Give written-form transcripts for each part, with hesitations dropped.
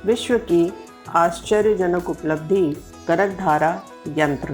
विश्व की आश्चर्यजनक उपलब्धि कनकधारा यंत्र।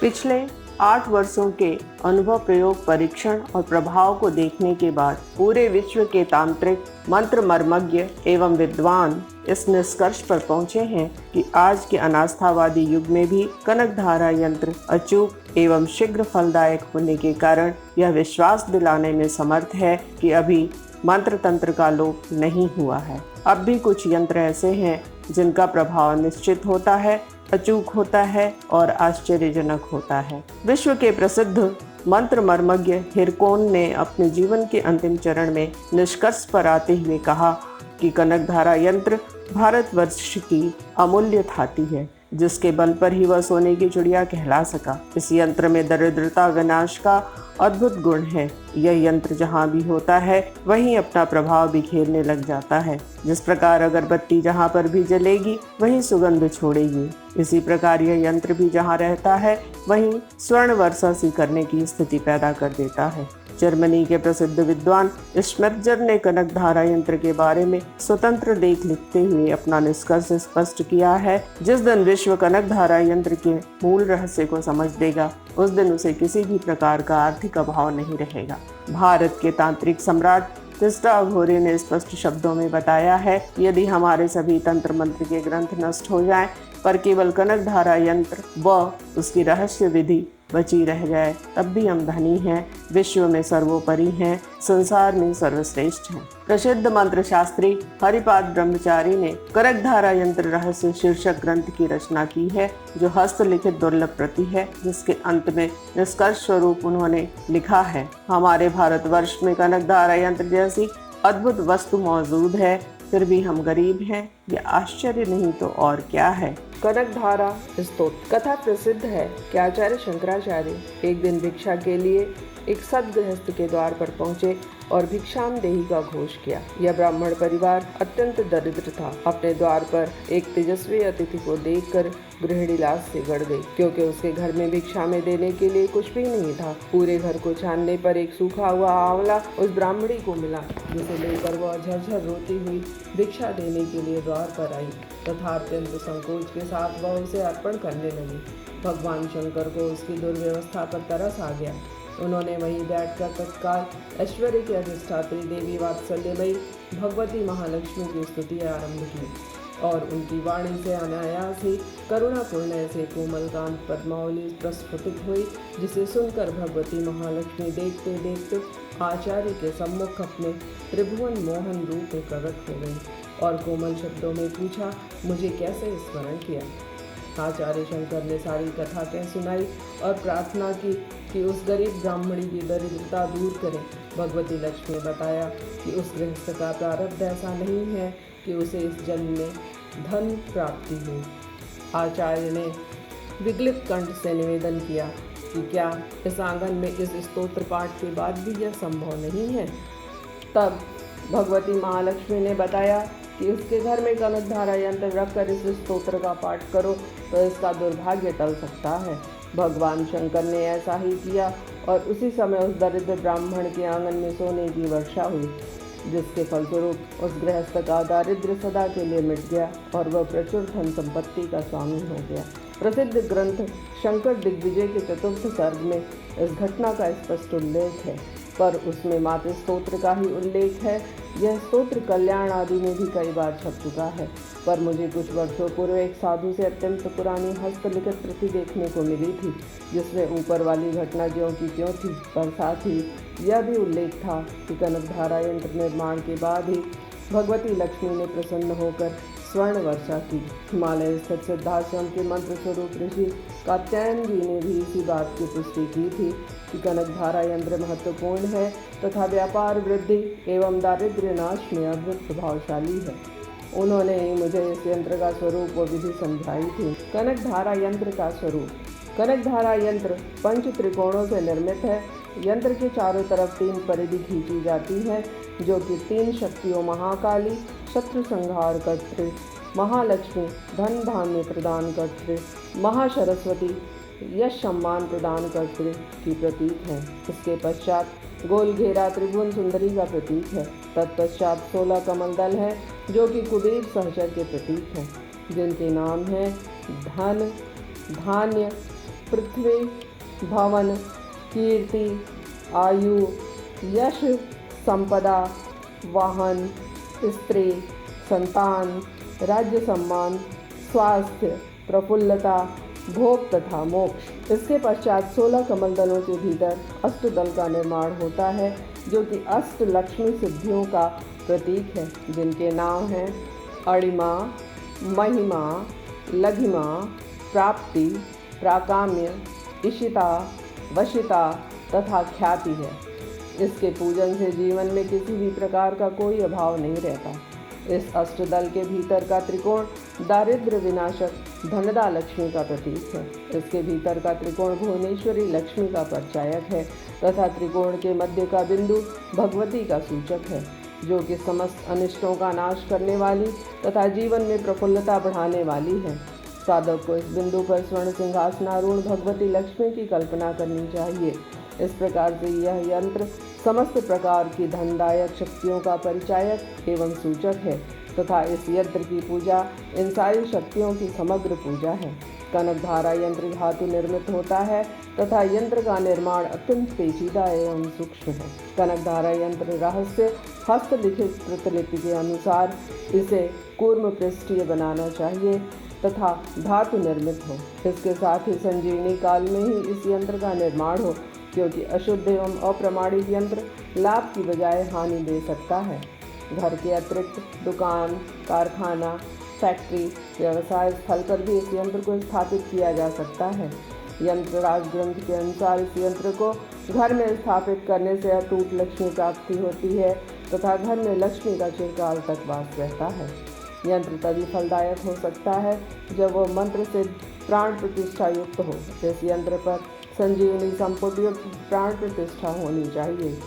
पिछले 8 वर्षों के अनुभव, प्रयोग, परीक्षण और प्रभाव को देखने के बाद पूरे विश्व के तांत्रिक, मंत्र मर्मज्ञ एवं विद्वान इस निष्कर्ष पर पहुंचे हैं कि आज के अनास्थावादी युग में भी कनकधारा यंत्र अचूक एवं शीघ्र फलदायक होने के कारण यह विश्वास दिलाने में समर्थ है कि अभी मंत्र तंत्र का लोप नहीं हुआ है। अब भी कुछ यंत्र ऐसे हैं जिनका प्रभाव निश्चित होता है, अचूक होता है और आश्चर्यजनक होता है। विश्व के प्रसिद्ध मंत्र मर्मज्ञ हिरकोन ने अपने जीवन के अंतिम चरण में निष्कर्ष पर आते हुए कहा कि कनकधारा यंत्र भारतवर्ष की अमूल्य थाती है, जिसके बल पर ही वह सोने की चिड़िया कहला सका। इस यंत्र में दरिद्रता विनाश का अद्भुत गुण है। यह यंत्र जहाँ भी होता है वहीं अपना प्रभाव बिखेरने लग जाता है। जिस प्रकार अगरबत्ती जहाँ पर भी जलेगी वहीं सुगंध छोड़ेगी, इसी प्रकार यह यंत्र भी जहाँ रहता है वहीं स्वर्ण वर्षा सी करने की स्थिति पैदा कर देता है। जर्मनी के प्रसिद्ध विद्वान श्मेत्जर ने कनकधारा यंत्र के बारे में स्वतंत्र लेख लिखते हुए अपना निष्कर्ष स्पष्ट किया है। जिस दिन विश्व कनकधारा यंत्र के मूल रहस्य को समझ लेगा, उस दिन उसे किसी भी प्रकार का आर्थिक अभाव नहीं रहेगा। भारत के तांत्रिक सम्राट तिस्टा अघोरी ने स्पष्ट शब्दों में बताया है, यदि हमारे सभी तंत्र मंत्र के ग्रंथ नष्ट हो जाएं, पर केवल कनकधारा यंत्र व उसकी रहस्य विधि बची रह जाए, तब भी हम धनी हैं, विश्व में सर्वोपरि हैं, संसार में सर्वश्रेष्ठ हैं। प्रसिद्ध मंत्र शास्त्री हरिपाद ब्रह्मचारी ने कनकधारा यंत्र रहस्य शीर्षक ग्रंथ की रचना की है, जो हस्तलिखित दुर्लभ प्रति है, जिसके अंत में निष्कर्ष स्वरूप उन्होंने लिखा है, हमारे भारतवर्ष में कनकधारा यंत्र जैसी अद्भुत वस्तु मौजूद है, फिर भी हम गरीब हैं। ये आश्चर्य नहीं तो और क्या है। कनकधारा स्तोत्र। कथा प्रसिद्ध है कि आचार्य शंकराचार्य एक दिन भिक्षा के लिए एक सद्गृहस्थ के द्वार पर पहुंचे और भिक्षाम देही का घोष किया। यह ब्राह्मण परिवार अत्यंत दरिद्र था। अपने द्वार पर एक तेजस्वी अतिथि को देखकर गृहिणी लाज से गड़ गई, क्योंकि उसके घर में भिक्षा में देने के लिए कुछ भी नहीं था। पूरे घर को छानने पर एक सूखा हुआ आंवला उस ब्राह्मणी को मिला, जिसे लेकर वह झरझर रोती हुई भिक्षा देने के लिए द्वार पर आई तथा अत्यंत संकोच के साथ वह उसे अर्पण करने लगी। भगवान शंकर को उसकी दुर्व्यवस्था पर तरस आ गया। उन्होंने वहीं बैठकर तत्काल ऐश्वर्य की अधिष्ठात्री देवी वात्सल्यमयी भगवती महालक्ष्मी की स्तुति आरंभ की और उनकी वाणी से अनायास ही करुणापूर्ण ऐसे कोमल कांत पद्मावली प्रस्फुटित हुई, जिसे सुनकर भगवती महालक्ष्मी देखते देखते आचार्य के सम्मुख अपने त्रिभुवन मोहन रूप में प्रकट हो गई और कोमल शब्दों में पूछा, मुझे कैसे स्मरण किया। आचार्य शंकर ने सारी कथा कह सुनाई और प्रार्थना की कि उस गरीब ब्राह्मणी की दरिद्रता दूर करें। भगवती लक्ष्मी ने बताया कि उस गृहस्थ का प्रारब्ध ऐसा नहीं है कि उसे इस जन्म में धन प्राप्ति हो। आचार्य ने विगलित कंठ से निवेदन किया कि क्या इस आंगन में इस स्तोत्र पाठ के बाद भी यह संभव नहीं है। तब भगवती महालक्ष्मी ने बताया कि उसके घर में कनकधारा यंत्र रखकर इस स्तोत्र का पाठ करो तो इसका दुर्भाग्य टल सकता है। भगवान शंकर ने ऐसा ही किया और उसी समय उस दरिद्र ब्राह्मण के आंगन में सोने की वर्षा हुई, जिसके फलस्वरूप उस गृहस्थ का दारिद्र्य सदा के लिए मिट गया और वह प्रचुर धन संपत्ति का स्वामी हो गया। प्रसिद्ध ग्रंथ शंकर दिग्विजय के चतुर्थ सर्ग में इस घटना का स्पष्ट उल्लेख है, पर उसमें मात्र स्तोत्र का ही उल्लेख है। यह स्तोत्र कल्याण आदि में भी कई बार छप चुका है, पर मुझे कुछ वर्षों पूर्व एक साधु से अत्यंत पुरानी हस्तलिखित प्रति देखने को मिली थी, जिसमें ऊपर वाली घटना ज्यों की त्यों थी, पर साथ ही यह भी उल्लेख था कि कनकधारा यंत्र निर्माण के बाद ही भगवती लक्ष्मी ने प्रसन्न होकर स्वर्ण वर्षा की। हिमालय स्थित सिद्धाश्रम के मंत्र स्वरूप ऋषि कात्यायन जी ने भी इसी बात की पुष्टि की थी कि कनकधारा यंत्र महत्वपूर्ण है तथा व्यापार वृद्धि एवं दारिद्र्य नाश में अद्भुत प्रभावशाली है। उन्होंने ही मुझे इस यंत्र का स्वरूप व विधि समझाई थी। कनकधारा यंत्र का स्वरूप। कनकधारा यंत्र पंच त्रिकोणों से निर्मित है। यंत्र के चारों तरफ 3 परिधि खींची जाती है, जो कि 3 शक्तियों महाकाली, शत्रु संहार कर्त्री, महालक्ष्मी, धन धान्य प्रदान कर्त्री, महासरस्वती, यश सम्मान प्रदान कर्त्री की प्रतीक हैं। इसके पश्चात गोल घेरा त्रिभुवन सुंदरी का प्रतीक है। तत्पश्चात 16 कमल दल है जो कि कुबेर सहचर के प्रतीक हैं, जिनके नाम हैं धन, धान्य, पृथ्वी, भवन, कीर्ति, आयु, यश, संपदा, वाहन, स्त्री, संतान, राज्य सम्मान, स्वास्थ्य, प्रफुल्लता, भोग तथा मोक्ष। इसके पश्चात 16 कमल दलों के भीतर अष्टदल का निर्माण होता है जो कि अष्ट लक्ष्मी सिद्धियों का प्रतीक है, जिनके नाम हैं अणिमा, महिमा, लघिमा, प्राप्ति, प्राकाम्य, इशिता, वशिता तथा ख्याति है। इसके पूजन से जीवन में किसी भी प्रकार का कोई अभाव नहीं रहता। इस अष्टदल के भीतर का त्रिकोण दारिद्र्य विनाशक धनदा लक्ष्मी का प्रतीक है। इसके भीतर का त्रिकोण भुवनेश्वरी लक्ष्मी का परिचायक है तथा त्रिकोण के मध्य का बिंदु भगवती का सूचक है, जो कि समस्त अनिष्टों का नाश करने वाली तथा जीवन में प्रफुल्लता बढ़ाने वाली है। साधक को इस बिंदु पर स्वर्ण सिंहासनारूढ़ भगवती लक्ष्मी की कल्पना करनी चाहिए। इस प्रकार से यह यंत्र समस्त प्रकार की धनदायक शक्तियों का परिचायक एवं सूचक है तथा इस यंत्र की पूजा इन सारी शक्तियों की समग्र पूजा है। कनकधारा यंत्र धातु निर्मित होता है तथा यंत्र का निर्माण अत्यंत पेचीदा एवं सूक्ष्म है। कनकधारा यंत्र रहस्य हस्तलिखित प्रतिलिपि के अनुसार इसे कूर्म पृष्ठीय बनाना चाहिए तथा धातु निर्मित हो। इसके साथ ही संजीवनी काल में ही इस यंत्र का निर्माण हो, क्योंकि अशुद्ध एवं अप्रमाणित यंत्र लाभ की बजाय हानि दे सकता है। घर के अतिरिक्त दुकान, कारखाना, फैक्ट्री, व्यवसाय स्थल पर भी इस यंत्र को स्थापित किया जा सकता है। यंत्र राज ग्रंथ के अनुसार इस यंत्र को घर में स्थापित करने से अटूट लक्ष्मी प्राप्ति होती है तथा घर में लक्ष्मी का चिरकाल तक वास रहता है। यंत्र तभी फलदायक हो सकता है जब वह मंत्र से प्राण प्रतिष्ठा युक्त हो। इस यंत्र पर संजीवनी संपुट युक्त प्राण प्रतिष्ठा होनी चाहिए।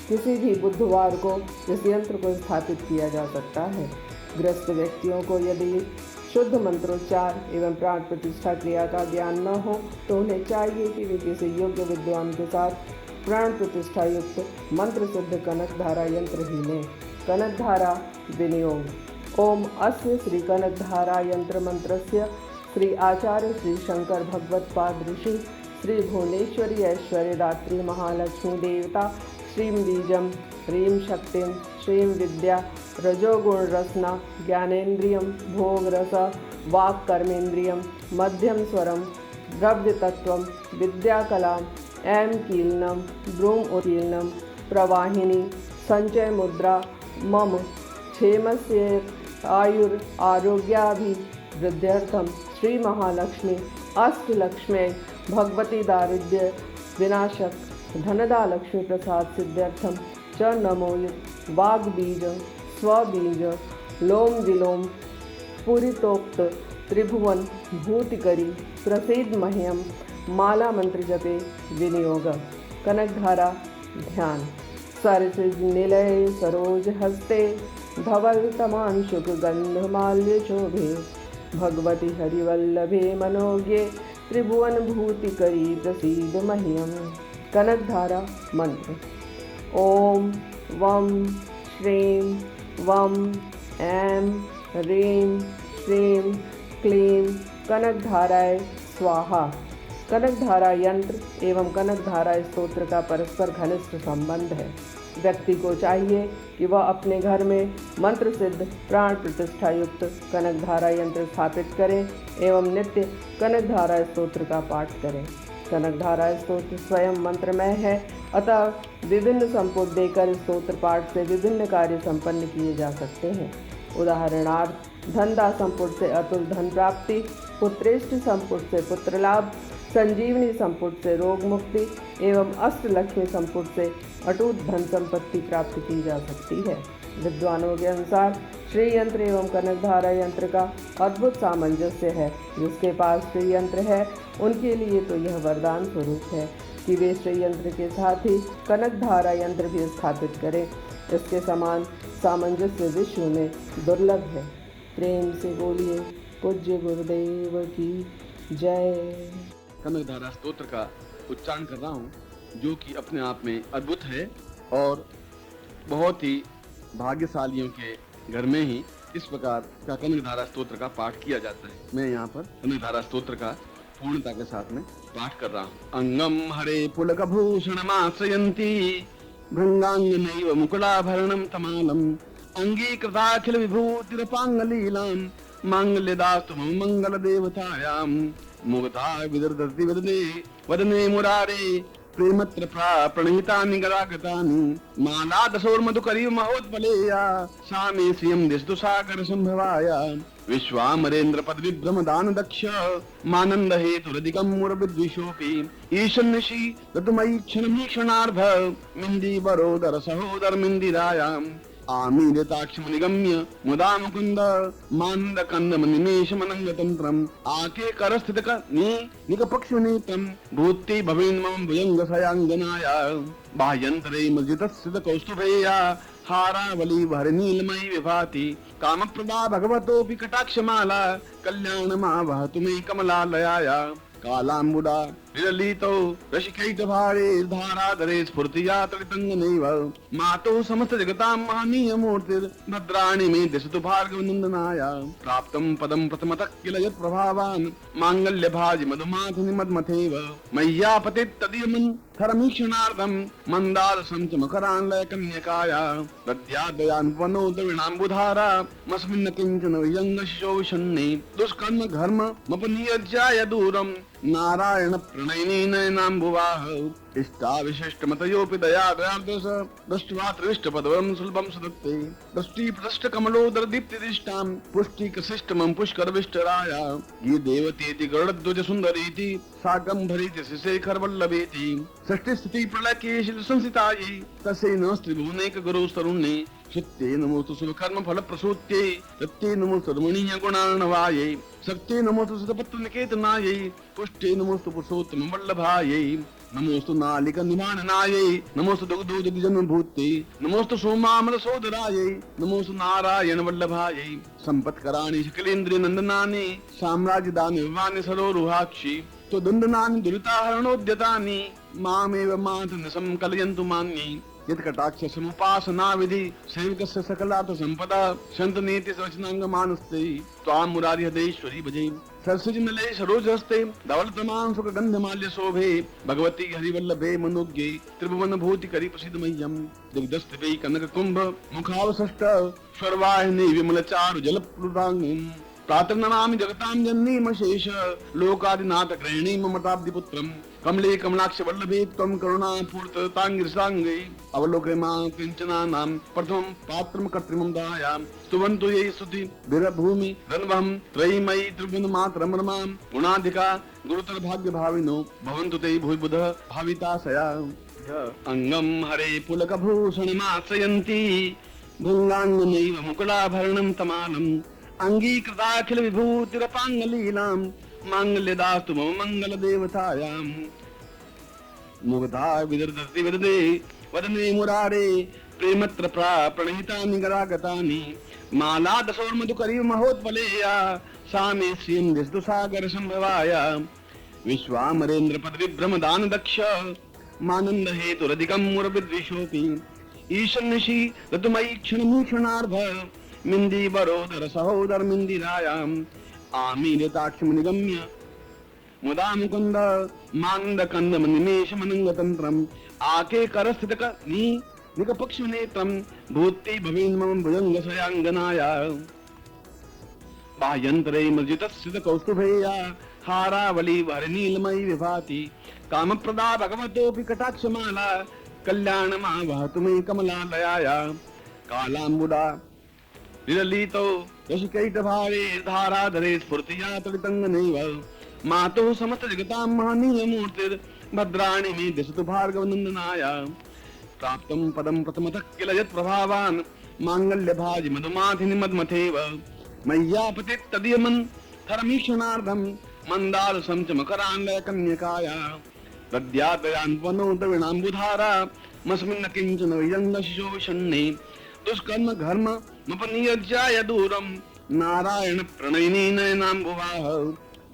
किसी भी बुधवार को इस यंत्र को स्थापित किया जा सकता है। ग्रस्त व्यक्तियों को यदि शुद्ध मंत्रोच्चार एवं प्राण प्रतिष्ठा क्रिया का ज्ञान न हो तो उन्हें चाहिए कि वे किसी योग्य विद्वान के साथ प्राण प्रतिष्ठा युक्त मंत्र सिद्ध कनकधारा यंत्र ही लें। कनकधारा विनियोग। ओम अस्य श्री कनकधारा यंत्र मंत्रस्य श्री आचार्य श्री शंकर भगवत्पाद ऋषि श्री भुवनेश्वरी ऐश्वर्यदात्री महालक्ष्मी देवता श्रीं बीजम ह्रीं शक्तिं श्रीं विद्या रजोगुण रसना ज्ञानेन्द्रियं भोग रस वाक् कर्मेन्द्रियं मध्यम स्वरम द्रव्य तत्वं विद्याकलां ऐं कीलनं ब्रूम उत्कीलनं प्रवाहिनी संचय मुद्रा मम क्षेमस्य आयुर आरोग्याभिवृद्ध्यर्थं श्री महालक्ष्मी अष्टलक्ष्मी भगवती दारिद्र्य विनाशक धनदा लक्ष्मी प्रसाद सिद्ध्यर्थम च नमोयुत वाग बीज स्वबीज लोम विलोम पूरितोक्त त्रिभुवन भूतिकरी प्रसिद्ध मह्यम माला मंत्र जपे विनियोग। कनकधारा ध्यान। सरसिज निलय सरोज हस्ते धवल तमांशुक गंधमाल्य शोभे भगवती हरिवल्लभे मनोज्ञे त्रिभुवन भूतिकरी प्रसीद मह्यम। कनकधारा मंत्र। ओम वम श्रीं वम ऐं ह्रीं श्रीं क्लीं कनकधाराय स्वाहा। कनकधारा यंत्र एवं कनकधारा स्तोत्र का परस्पर घनिष्ठ संबंध है। व्यक्ति को चाहिए कि वह अपने घर में मंत्र सिद्ध प्राण प्रतिष्ठा युक्त कनकधारा यंत्र स्थापित करें एवं नित्य कनकधारा स्तोत्र का पाठ करें। कनकधारा स्तोत्र स्वयं मंत्रमय है, अतः विभिन्न संपुट देकर स्तोत्र पाठ से विभिन्न कार्य संपन्न किए जा सकते हैं। उदाहरणार्थ धनदा संपुट से अतुल धन प्राप्ति, पुत्रेष्ठ संपुट से पुत्र लाभ, संजीवनी संपुट से रोग मुक्ति एवं अष्टलक्ष्मी संपुट से अटूट धन संपत्ति प्राप्त की जा सकती है। विद्वानों के अनुसार श्री यंत्र एवं कनकधारा यंत्र का अद्भुत सामंजस्य है। जिसके पास श्री यंत्र है उनके लिए तो यह वरदान स्वरूप है कि वे श्री यंत्र के साथ ही कनकधारा यंत्र भी स्थापित करें। इसके समान सामंजस्य विश्व में दुर्लभ है। प्रेम से बोलिए पूज्य गुरुदेव की जय। कनकधारा स्तोत्र का उच्चारण कर रहा हूँ। जो कि अपने आप में अद्भुत है और बहुत ही भाग्यशालियों के घर में ही इस प्रकार का कनकधारा स्तोत्र का पाठ किया जाता है। मैं यहाँ पर कनकधारा स्तोत्र का पूर्णता के साथ में पाठ कर रहा हूँ। अंगम हरे पुलकभूषणमाश्रयन्ति भृंगांगनैव मुकुलाभरणं तमालम् अंगीकृताखिल विभूतिरपाङ्गलीलां माङ्गल्यदास्तु मम मङ्गलदेवतायां मुग्धा विदर्दति वदने वदने मुरारे प्रेमत्र प्रणहितानि गरागतानि माला दशोर्मधुकरी महोत्पलेया सा मे श्रियं दिशतु सागर संभवाया विश्वामरेन्द्र पद विभ्रम दान दक्ष मानंद हेतुरधिकं मुरविद्विषोऽपि ईशन्यसि ततुमयि क्षणमीक्षणार्ध मिन्दी वरोदर सहोदर मिन्दिरायाम् आमीरताक्षमनिगम्य मुदा मुकुंद मानंद कंद निमेष मनंग तंत्रम आके करस्थित निकपक्षुनेत्रम भूति भवेन् मम भुजंग सयांगनाया बाह्यंतरे मर्जितस्थित कौस्तुभेया हारावली भरनीलमयी विभाति कामप्रदा भगवतोऽपि कटाक्षमाला कल्याणमा वहतु मे कमलालयाया कालाम्बुदा विललितो रसिकैकभारे धाराधरे स्फूर्तिया तडितङ्गनैव मातुः समस्त जगतां महनीय मूर्तिर् भद्राणि मे दिशतु भार्गवनन्दनाय प्राप्तं पदं प्रथमतः किल यत् प्रभावान् माङ्गल्यभाजि मधुमाथिनि मद्मथैव मय्यापतित् तदीयमन् थरमीक्षणार्धं मन्दारसं च मकरान्लय कन्यकाया प्रत्यादयान्वनो द्रविणाम्बुधारा मस्मिन् किञ्चन विजङ्गशिशो विषण्णे दुष्कर्म घर्म मपनियज्याय दूरम् नारायण प्रणयिनी नयनाम्बुवाह इष्टाविशिष्टमतयोऽपि दया दयार्दश दृष्ट्वा त्रिष्टपदवरं सुलभं सदत्ते दृष्टि प्रष्ट कमलोदर दीप्तिदिष्टां पुष्टिकशिष्टमं पुष्करविष्टराया ये देवतेति गरुडध्वज सुन्दरीति साकम्भरीति शिशेखर वल्लभेति षष्ठी स्थिति प्रलय केशिल संसितायै तस्यै नमस्त्रिभुवनैक गुरु तरुण्ये चित्ते नमोस्तु शुभकर्म फल प्रसूत्यै तत्ते नमोस्तु रमणीय गुणार्णवायै शक्ते नमोस्तु सुतपत्र निकेतनायै पुष्टे नमोस्तु पुरुषोत्तम वल्लभायै नमोस्तु नालिका निमाननायै नमोस्तु दुग्धोदक जन्मभूते नमोस्तु सोमामल सोदरायै नमोस्तु नारायण वल्लभायै संपत्कराणि सकलेन्द्रिय नंदनानि साम्राज्य दान विवानि सरोरुहाक्षि तो दंडनानि दुरिताहरणोद्यतानि मामेव मातन संकलयन्तु मान्यै यत् कटाक्ष समुपासना विधि सेवकस्य सकलार्थ संपदा शंतनेति वचनांगमानस्ते त्वां मुरारि हृदयेश्वरी भजे सरसिजनले सरोजहस्ते धवलतमां सुखगन्धमाल्य शोभे भगवती हरिवल्लभे मनोज्ञे त्रिभुवन भूति करि प्रसिद्ध मह्यं दिग्दस्तिवै कनक कुंभ मुखावसष्ट स्वर्वाहिनी विमल चारु जलप्लुतांगम् प्रातर्नमामि जगतां जननीमशेष लोकादिनाथ गृहिणी ममताब्दि पुत्रम् कमले कमलाक्ष वल्लभे त्वं करुणापूर्तताङ्गिरसाङ्गै अवलोके मां किञ्चनानां प्रथमं पात्रं कर्तृमं दायां स्तुवन्तु ये स्तुति वीरभूमि रन्वहं त्रयीमयी त्रिभुवन मातरं रमां गुणाधिका गुरुतर भाग्य भाविनो भवन्तु ते भूयबुध भाविताशया अंगम हरे पुलकभूषणमाश्रयन्ति भृङ्गाङ्गनैव मुकुलाभरणं तमालम् अंगीकृताखिल विभूतिरपाङ्गलीलां माङ्गल्यदास्तु मम मङ्गलदेवतायां मुग्धा विदर्दति वदने वदने मुरारे प्रेमत्र प्रणहितानि गरागतानि माला दशोर्मधुकरी महोत्पलेया सा मे श्रियं दिशतु सागर संभवाया विश्वामरेन्द्र पद विभ्रम दान दक्ष मानंद हेतुरधिकं मुरविद्विषोऽपि ईशन्यसि ऋतुमयि क्षणमीक्षणार्ध मिन्दी वरोदर सहोदर मिन्दिरायाम् आमीरताक्षम निगम्य मुदा मुकुंद मानंद कंद निमेष मनंग तंत्रम आके करस्थित निकपक्ष नेत्रम भूति भवेन् मम भुजंग सयांगनाया बाह्यंतरे मर्जितस्थित कौस्तुभेया हारावली भरनीलमयी विभाति कामप्रदा भगवतोऽपि कटाक्षमाला कल्याणमा वहतु मे कमलालयाया कालाम्बुदा विललितो रसिकैकभारे धाराधरे स्फूर्तिया तडितङ्गनैव मातुः समस्त जगतां महनीय मूर्तिर् भद्राणि मे दिशतु भार्गवनन्दनाय प्राप्तं पदं प्रथमतः किल यत् प्रभावान् माङ्गल्यभाजि मधुमाथिनि मद्मथैव मय्यापतित् तदीयमन् थरमीक्षणार्धं मन्दारसं च मकरान्लय कन्यकाया तद्यादयान्वनो द्रविणाम्बुधारा मस्मिन् किञ्चन विजङ्गशिशो विषण्णे दुष्कर्म घर्म मपनियज्याय दूरम् नारायण प्रणयिनी नयनाम्बुवाह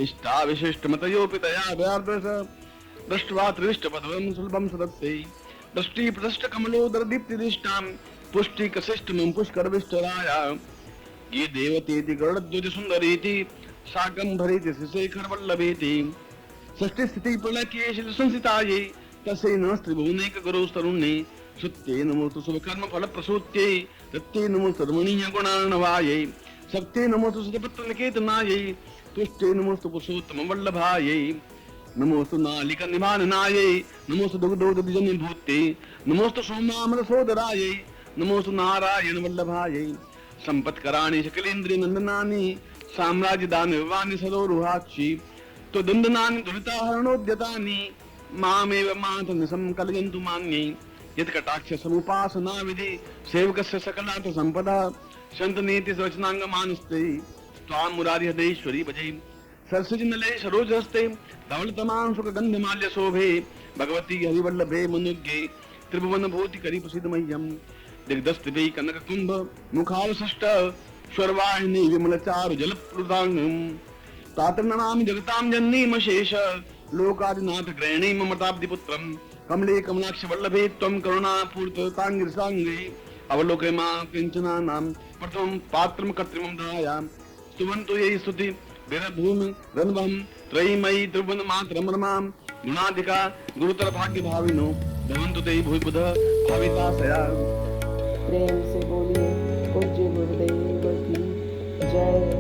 इष्टाविशिष्टमतयोऽपि दया दयार्दश दृष्ट्वा त्रिष्टपदं सुलभं सदत्ते दृष्टि प्रष्ट कमलोदर दीप्तिदिष्टां पुष्टि कशिष्टमं पुष्करविष्टराया ये देवतेति गरुडध्वज सुंदरेति साकं भरेति शेखर वल्लभेति षष्ठी स्थिति प्रलय के शिल संसिताये तस्य न त्रिभुवनेक गुरु तरुणे सुत्ते नमोस्तु शुभ कर्म फल प्रसूत्ये तत्ते नमोस्तु रमणीय गुणार्णवाये शक्ते नमोस्तु सतपत्र निकेतनाये तुष्टे नमोस्तु पुरुषोत्तम वल्लभाये नमोस्तु नालिका निभाननाये नमोस्तु दुग्धोदजन भूते नमोस्तु सोमामर सोदराये नमोस्तु नारायण वल्लभाये संपत्कराणि सकलेन्द्रिय नंदनानि साम्राज्य दान विवानि सदोरुहाक्षि तो दंदनानि दुरिताहरणोद्यतानि मामेव मातन संकलयन्तु मान्ये यत् कटाक्ष समुपासना विधि सेवकस्य सकलार्थ संपदा शंतनीति सवचनांग मानस्ते त्वां मुरारि हृदयेश्वरी भजे सरसिजनले सरोजहस्ते धवलतमां सुख गंधमाल्य शोभे भगवती हरिवल्लभे मनुज्ञे त्रिभुवन भूति करी प्रसिद्ध मह्यम दिग्दस्तिभि कनक कुंभ मुखावशिष्ट स्वर्वाहिनी विमल चारु जल प्लुतांगम तातर नमामि जगतां जननीमशेष लोकादिनाथ ग्रहणे ममताब्दि पुत्रम कमले कमलाक्ष वल्लभे त्वं करुणा पूर्ततांगिरसांगे अवलोके मा किंचनानां प्रथमं पात्रं कर्तृमं धायां स्तुवन्तु ये स्तुति विरभूमि रन्वं त्रयीमयी त्रिभुवन मातरं रमां गुणाधिका गुरुतर भाग्य भाविनो भवन्तु ते भूय बुध भाविताशया। प्रेम से बोलिए पूज्य गुरुदेव की जय।